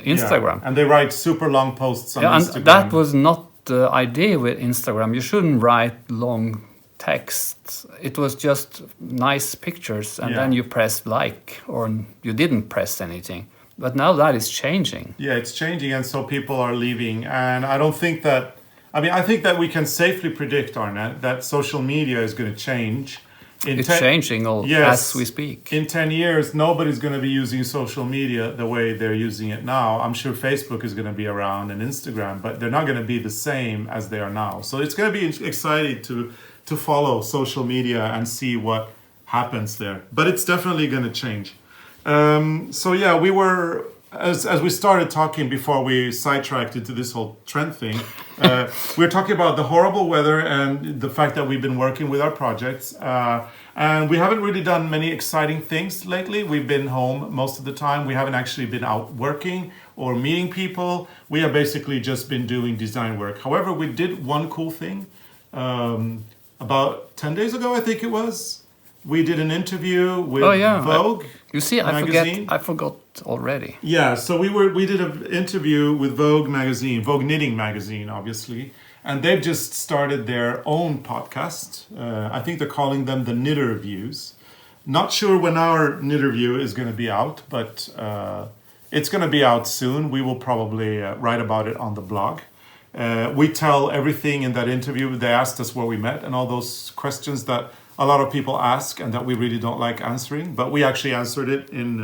Instagram.
Yeah. And they write super long posts on Instagram.
And that was not the idea with Instagram. You shouldn't write long texts. It was just nice pictures, and then you pressed like, or you didn't press anything. But now that is changing.
Yeah, it's changing, and so people are leaving. And I don't think that... I think that we can safely predict, Arne, that social media is going to change.
It's changing as we speak.
In 10 years, nobody's going to be using social media the way they're using it now. I'm sure Facebook is going to be around and Instagram, but they're not going to be the same as they are now. So it's going to be exciting to follow social media and see what happens there. But it's definitely going to change. So yeah, we were... As we started talking before we sidetracked into this whole trend thing, we were talking about the horrible weather and the fact that we've been working with our projects. And we haven't really done many exciting things lately. We've been home most of the time. We haven't actually been out working or meeting people. We have basically just been doing design work. However, we did one cool thing. About 10 days ago, I think it was. We did an interview with Vogue.
You see,
magazine.
I forgot already.
Yeah, so we did an interview with Vogue magazine, Vogue Knitting magazine, obviously, and they've just started their own podcast. I think they're calling them the Knitter Views. Not sure when our Knitter View is going to be out, but it's going to be out soon. We will probably write about it on the blog. We tell everything in that interview. They asked us where we met and all those questions that a lot of people ask and that we really don't like answering. But we actually answered it in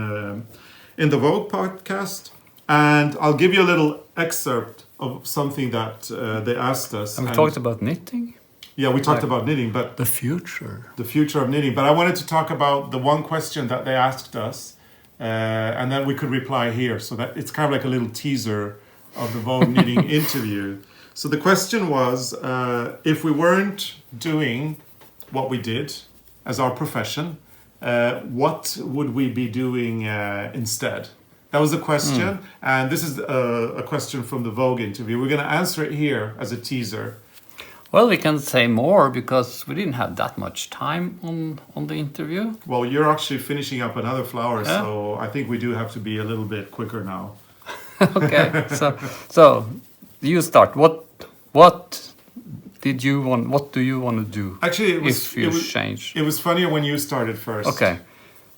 the Vogue podcast. And I'll give you a little excerpt of something that they asked us.
And we talked about knitting.
Yeah, we talked about knitting, but
the future
of knitting. But I wanted to talk about the one question that they asked us, and then we could reply here. So that it's kind of like a little teaser of the Vogue knitting interview. So the question was, if we weren't doing what we did as our profession, what would we be doing instead? That was the question, and this is a question from the Vogue interview. We're going to answer it here as a teaser.
Well, we can say more because we didn't have that much time on the interview.
Well, you're actually finishing up another flower, so I think we do have to be a little bit quicker now.
Okay, so you start. What did you want? What do you want to do?
Actually,
change?
It was funnier when you started first.
Okay,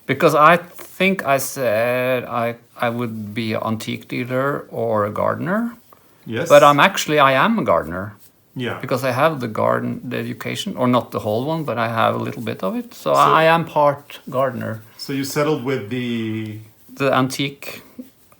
because I think I said I would be an antique dealer or a gardener.
Yes.
But I am a gardener.
Yeah.
Because I have the education, or not the whole one, but I have a little bit of it. So I am part gardener.
So you settled with the
antique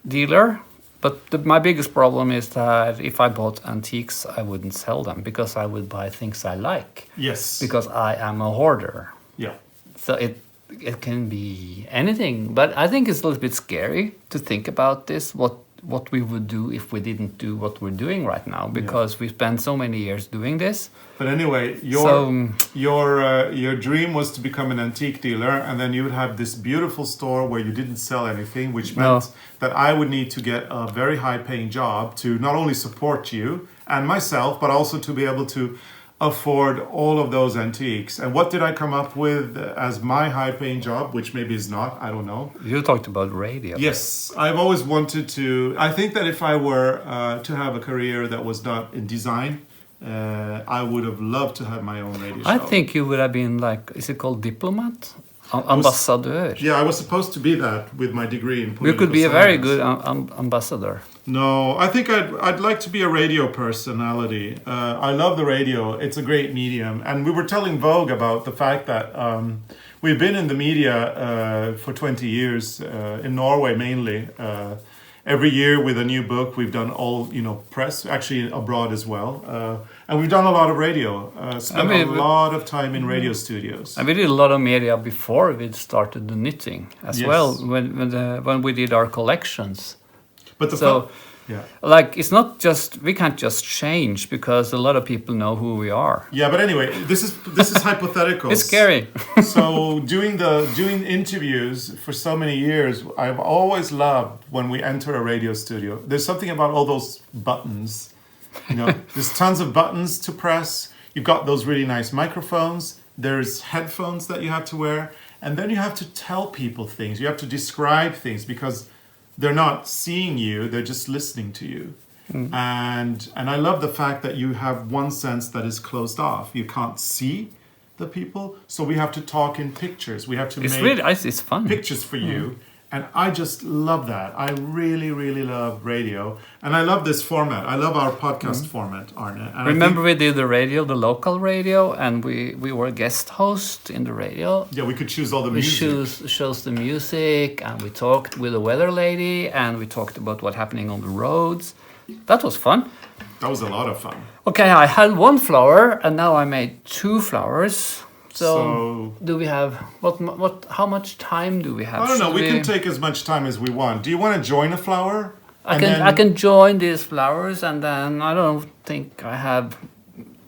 dealer. But my biggest problem is that if I bought antiques, I wouldn't sell them because I would buy things I like.
Yes.
Because I am a hoarder.
Yeah.
So it can be anything. But I think it's a little bit scary to think about this, what we would do if we didn't do what we're doing right now, because we spent so many years doing this.
But anyway, your dream was to become an antique dealer, and then you would have this beautiful store where you didn't sell anything, which meant that I would need to get a very high-paying job to not only support you and myself, but also to be able to afford all of those antiques. And what did I come up with as my high-paying job, which maybe is not, I don't know.
You talked about radio.
Yes, I've always wanted to. I think that if I were to have a career that was not in design, I would have loved to have my own radio show.
I think you would have been like, is it called diplomat? Ambassador.
Yeah, I was supposed to be that with my degree in political
You could be
science.
a very good ambassador.
No, I think I'd like to be a radio personality. I love the radio. It's a great medium. And we were telling Vogue about the fact that we've been in the media for 20 years, in Norway mainly. Every year with a new book, we've done all, press, actually abroad as well. And we've done a lot of radio, spent a lot of time in radio studios.
And we did a lot of media before we started the knitting as well, when we did our collections.
But
it's not just, we can't just change because a lot of people know who we are.
Yeah, but anyway, this is hypothetical.
It's scary.
So doing interviews for so many years, I've always loved when we enter a radio studio. There's something about all those buttons. There's tons of buttons to press. You've got those really nice microphones. There's headphones that you have to wear. And then you have to tell people things. You have to describe things because they're not seeing you, they're just listening to you. And I love the fact that you have one sense that is closed off. You can't see the people, so we have to talk in pictures. We have to
it's fun.
Pictures for you. And I just love that. I really, really love radio. And I love this format. I love our podcast format, Arne. And
Remember we did the local radio, and we were a guest host in the radio.
Yeah, we could choose all the music.
We chose the music, and we talked with the weather lady, and we talked about what's happening on the roads. That was fun.
That was a lot of fun.
Okay, I had one flower, and now I made 2 flowers. So do we have how much time do we have?
I don't know. We can take as much time as we want. Do you want to join a flower?
I can join these flowers, and then I don't think I have.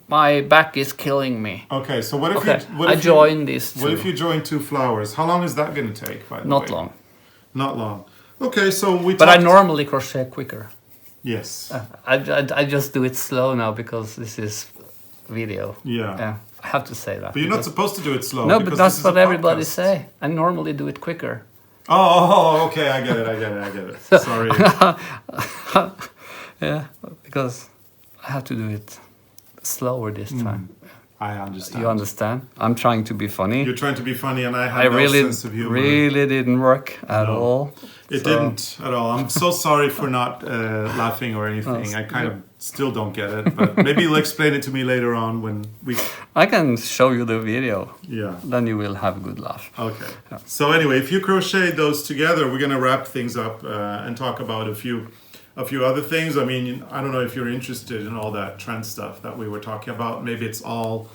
My back is killing me.
Okay, so what if
I join these 2?
What if you join 2 flowers? How long is that going to take? By the way,
not long.
Not long. Okay, so we.
But I normally crochet quicker.
Yes.
I just do it slow now because this is video.
Yeah.
I have to say that.
But you're not supposed to do it slow.
No, but that's what everybody say. I normally do it quicker.
Oh, okay. I get it. Sorry.
Yeah, because I have to do it slower this time.
I understand.
You understand? I'm trying to be funny.
You're trying to be funny, and I have no sense of humor.
Really didn't work at all.
It didn't at all. I'm so sorry for not laughing or anything. I kind of still don't get it, but maybe you'll explain it to me later on when we...
I can show you the video.
Yeah.
Then you will have a good laugh.
Okay. Yeah. So anyway, if you crochet those together, we're going to wrap things up and talk about a few other things. I mean, I don't know if you're interested in all that trend stuff that we were talking about. Maybe it's all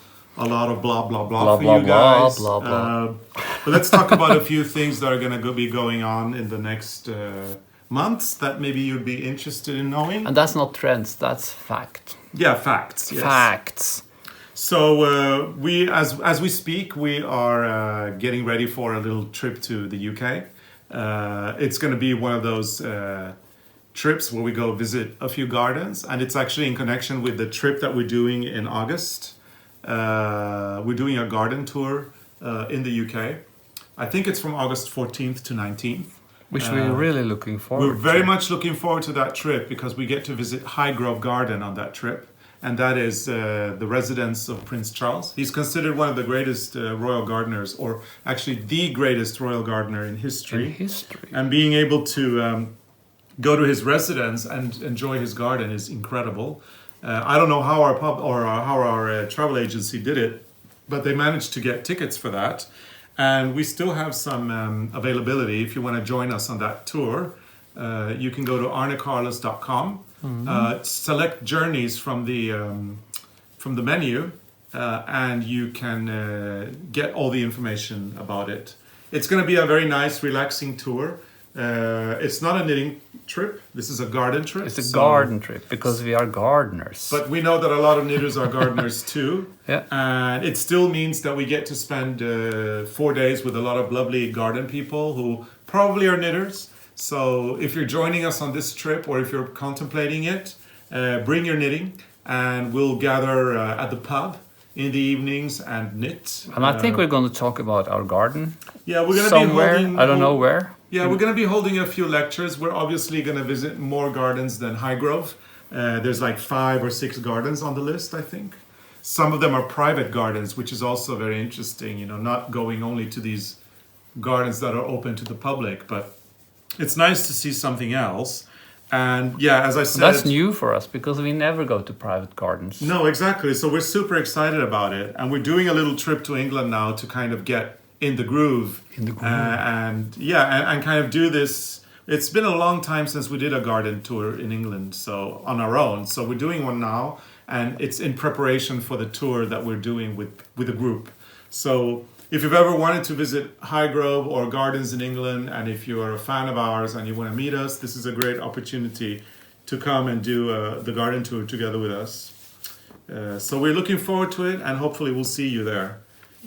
a lot of blah, blah, blah for you guys.
Blah, blah.
But let's talk about a few things that are going to be going on in the next months that maybe you'd be interested in knowing.
And that's not trends, that's fact.
Yeah, facts. Yes.
Facts.
So we, as we speak, we are getting ready for a little trip to the UK. It's going to be one of those trips where we go visit a few gardens, and it's actually in connection with the trip that we're doing in August. We're doing a garden tour in the UK. I think it's from August 14th to 19th.
Which we're really looking forward to.
We're very much looking forward to that trip because we get to visit Highgrove Garden on that trip. And that is the residence of Prince Charles. He's considered one of the greatest royal gardeners, or actually the greatest royal gardener in history. And being able to go to his residence and enjoy his garden is incredible. I don't know how our travel agency did it, but they managed to get tickets for that. And we still have some availability. If you want to join us on that tour, you can go to ARNECARLOS.com, select journeys from the menu, and you can get all the information about it. It's going to be a very nice, relaxing tour. It's not a knitting trip. This is a garden trip.
It's a garden trip because we are gardeners.
But we know that a lot of knitters are gardeners too.
Yeah.
And it still means that we get to spend 4 days with a lot of lovely garden people who probably are knitters. So if you're joining us on this trip, or if you're contemplating it, bring your knitting, and we'll gather at the pub in the evenings and knit.
And I think we're going to talk about our garden.
Yeah, we're going to be holding...
I don't know where.
Yeah, we're going to be holding a few lectures. We're obviously going to visit more gardens than Highgrove. There's like 5 or 6 gardens on the list, I think. Some of them are private gardens, which is also very interesting, you know, not going only to these gardens that are open to the public, but it's nice to see something else. And yeah, as I said...
That's new for us because we never go to private gardens.
No, exactly. So we're super excited about it. And we're doing a little trip to England now to kind of get in the groove. And kind of do this. It's been a long time since we did a garden tour in England, so on our own. So we're doing one now, and it's in preparation for the tour that we're doing with a group. So if you've ever wanted to visit Highgrove or gardens in England, and if you are a fan of ours and you want to meet us, this is a great opportunity to come and do the garden tour together with us. So we're looking forward to it, and hopefully we'll see you there.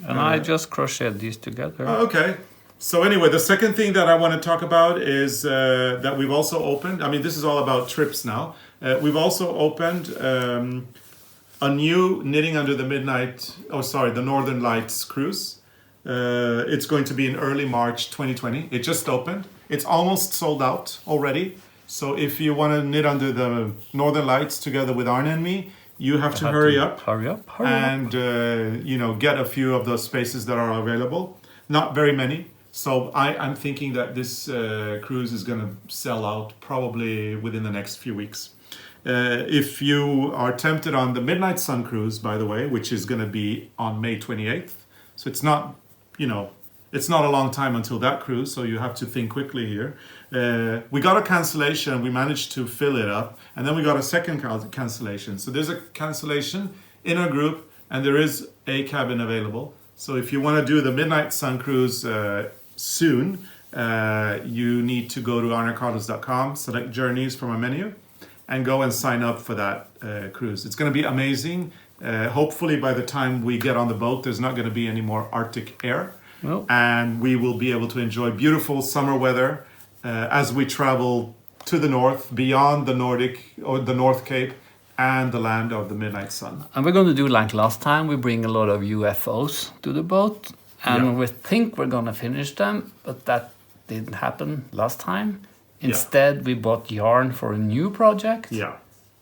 And I just crocheted these together.
Okay. So anyway, the second thing that I want to talk about is that we've also opened, I mean, this is all about trips now. We've also opened a new Knitting Under the the Northern Lights cruise. It's going to be in early March 2020. It just opened. It's almost sold out already. So if you want to knit under the Northern Lights together with Arne and me, you have to hurry up. And get a few of those spaces that are available. Not very many. So I'm thinking that this cruise is going to sell out probably within the next few weeks. If you are tempted on the Midnight Sun cruise, by the way, which is going to be on May 28th. So it's not, it's not a long time until that cruise. So you have to think quickly here. We got a cancellation. We managed to fill it up. And then we got a second cancellation. So there's a cancellation in our group, and there is a cabin available. So if you want to do the Midnight Sun cruise soon, you need to go to ARNECARLOS.com, select journeys from a menu, and go and sign up for that cruise. It's going to be amazing. Hopefully by the time we get on the boat, there's not going to be any more Arctic air.
Nope.
And we will be able to enjoy beautiful summer weather as we travel to the north, beyond the Nordic or the North Cape and the land of the Midnight Sun.
And we're going to do like last time. We bring a lot of UFOs to the boat, and we think we're going to finish them, but that didn't happen last time. Instead, we bought yarn for a new project.
Yeah.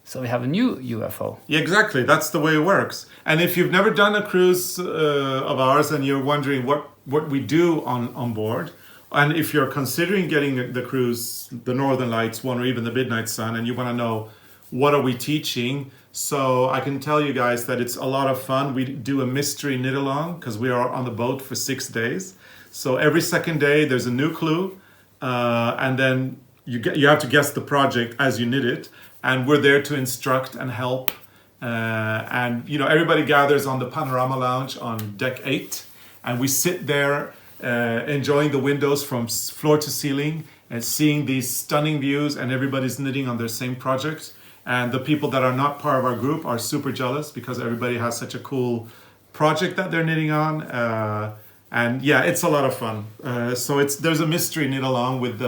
So we have a new UFO.
Yeah, exactly. That's the way it works. And if you've never done a cruise of ours and you're wondering what we do on board, and if you're considering getting the cruise, the Northern Lights one or even the Midnight Sun, and you want to know what are we teaching, so I can tell you guys that it's a lot of fun. We do a mystery knit along because we are on the boat for 6 days. So every second day there's a new clue, and then you have to guess the project as you knit it. And we're there to instruct and help. And everybody gathers on the Panorama Lounge on deck 8, and we sit there enjoying the windows from floor to ceiling and seeing these stunning views, and everybody's knitting on their same project. And the people that are not part of our group are super jealous because everybody has such a cool project that they're knitting on. And yeah, it's a lot of fun. So there's a mystery knit along with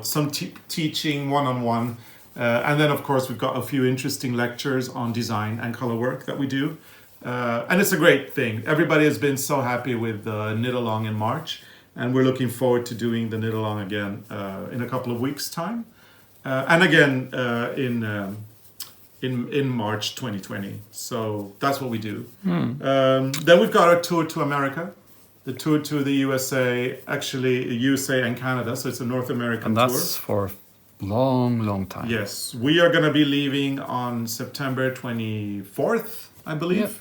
some teaching one-on-one. And then, of course, we've got a few interesting lectures on design and color work that we do. And it's a great thing. Everybody has been so happy with the knit along in March. And we're looking forward to doing the knit along again in a couple of weeks' time. And again in March 2020. So that's what we do. Then we've got our tour to America. The tour to the USA, actually USA and Canada. So it's a North American tour.
And that's for long time.
Yes, we are going to be leaving on September 24th, I believe.
Yep.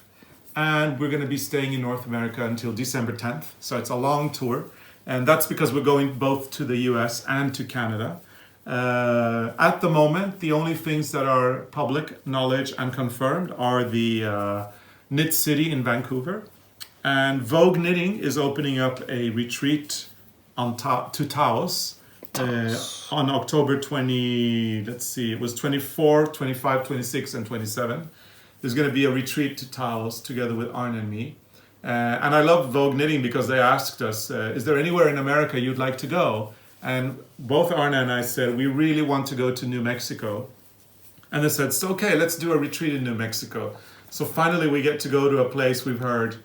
And we're going to be staying in North America until December 10th. So it's a long tour. And that's because we're going both to the US and to Canada. At the moment, the only things that are public knowledge and confirmed are the Knit City in Vancouver. And Vogue Knitting is opening up a retreat to Taos. On October 24, 25, 26 and 27. There's going to be a retreat to Taos together with Arne and me. And I love Vogue Knitting because they asked us, is there anywhere in America you'd like to go? And both Arne and I said, we really want to go to New Mexico. And they said, so okay, let's do a retreat in New Mexico. So finally we get to go to a place we've heard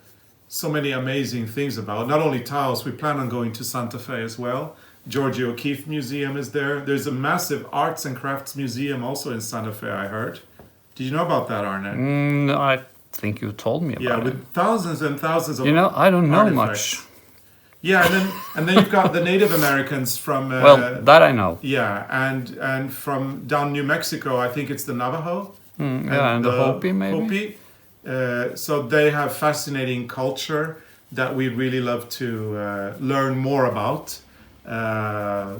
so many amazing things about. Not only Taos, we plan on going to Santa Fe as well. Georgia O'Keeffe Museum is there. There's a massive arts and crafts museum also in Santa Fe, I heard. Did you know about that, Arne?
No, I think you told me about it.
Yeah, with thousands and thousands of
I don't know
artifacts.
much.
Yeah, and then you've got the Native Americans from...
well, that I know.
Yeah, and from down New Mexico, I think it's the Navajo.
And the Hopi, maybe?
Hopi. So they have fascinating culture that we really love to learn more about.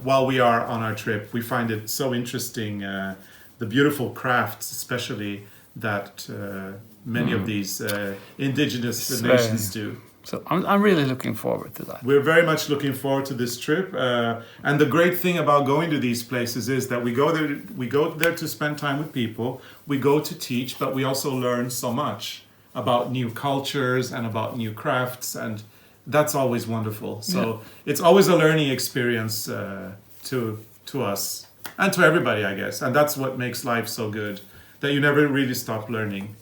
While we are on our trip, we find it so interesting, the beautiful crafts, especially that many of these indigenous nations do.
So I'm really looking forward to that.
We're very much looking forward to this trip, and the great thing about going to these places is that we go there to spend time with people, we go to teach, but we also learn so much about new cultures and about new crafts, and that's always wonderful. So it's always a learning experience to us and to everybody, I guess. And that's what makes life so good, that you never really stop learning.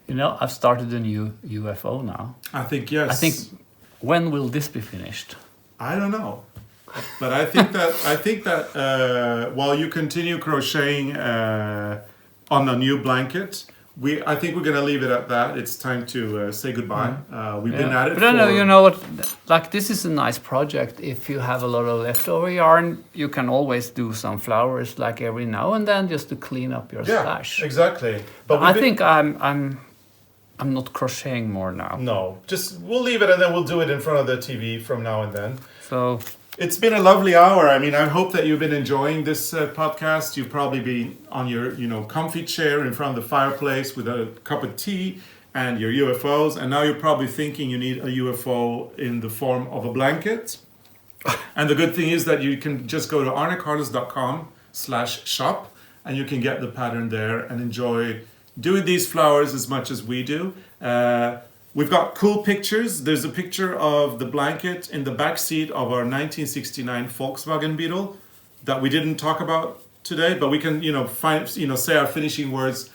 I've started a new UFO now.
I think, yes.
I think, when will this be finished?
I don't know. But I think that while you continue crocheting on a new blanket, I think we're going to leave it at that. It's time to say goodbye. We've been at it
But I know, you know what, like this is a nice project. If you have a lot of leftover yarn, you can always do some flowers like every now and then just to clean up your stash.
Exactly.
But I think I'm not crocheting more now.
No, we'll leave it and then we'll do it in front of the TV from now and then.
So
it's been a lovely hour. I mean, I hope that you've been enjoying this podcast. You've probably been on your, comfy chair in front of the fireplace with a cup of tea and your UFOs. And now you're probably thinking you need a UFO in the form of a blanket. And the good thing is that you can just go to arnecarlos.com/shop and you can get the pattern there and enjoy doing these flowers as much as we do. We've got cool pictures. There's a picture of the blanket in the back seat of our 1969 Volkswagen Beetle that we didn't talk about today, but we can, say our finishing words,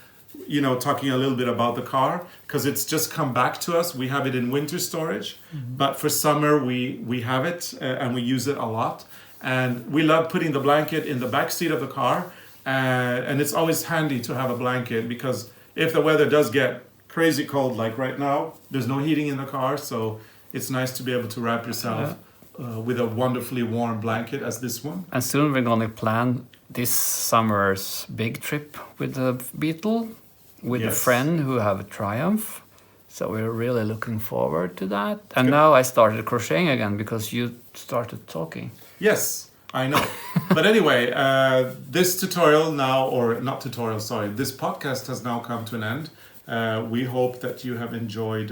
talking a little bit about the car, because it's just come back to us. We have it in winter storage, but for summer we have it and we use it a lot. And we love putting the blanket in the back seat of the car. and it's always handy to have a blanket, because if the weather does get crazy cold like right now, there's no heating in the car, so it's nice to be able to wrap yourself with a wonderfully warm blanket as this one.
And soon we're going to plan this summer's big trip with the Beetle, with a friend who have a Triumph. So we're really looking forward to that. And now I started crocheting again because you started talking.
Yes, I know. But anyway, this tutorial now, or not tutorial, sorry, this podcast has now come to an end. We hope that you have enjoyed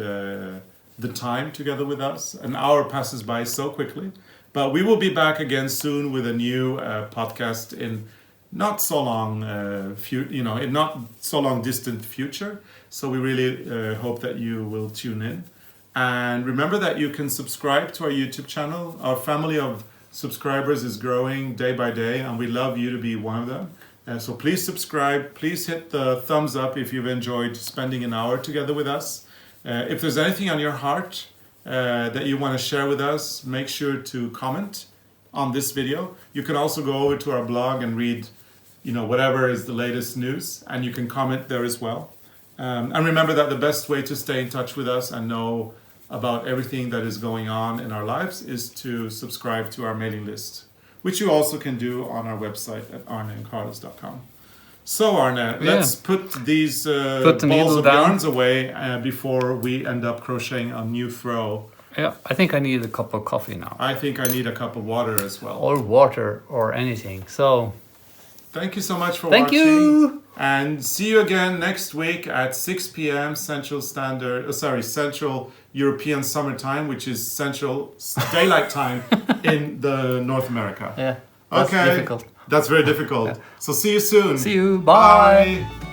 the time together with us. An hour passes by so quickly. But we will be back again soon with a new podcast in not so long, in not so long distant future. So we really hope that you will tune in. And remember that you can subscribe to our YouTube channel. Our family of subscribers is growing day by day, and we love you to be one of them. So please subscribe. Please hit the thumbs up if you've enjoyed spending an hour together with us. If there's anything on your heart that you want to share with us, make sure to comment on this video. You can also go over to our blog and read, whatever is the latest news, and you can comment there as well. And remember that the best way to stay in touch with us and know about everything that is going on in our lives is to subscribe to our mailing list, which you also can do on our website at ARNECARLOS.com. So Arne, let's put these balls of yarns away before we end up crocheting a new throw.
Yeah, I think I need a cup of coffee now.
I think I need a cup of water as well.
Or water or anything. So
thank you so much for watching.
Thank you.
And see you again next week at 6 p.m. Central European Summer Time, which is Central Daylight Time in the North America.
Yeah, that's difficult.
That's very difficult. So see you soon.
See you. Bye.
Bye.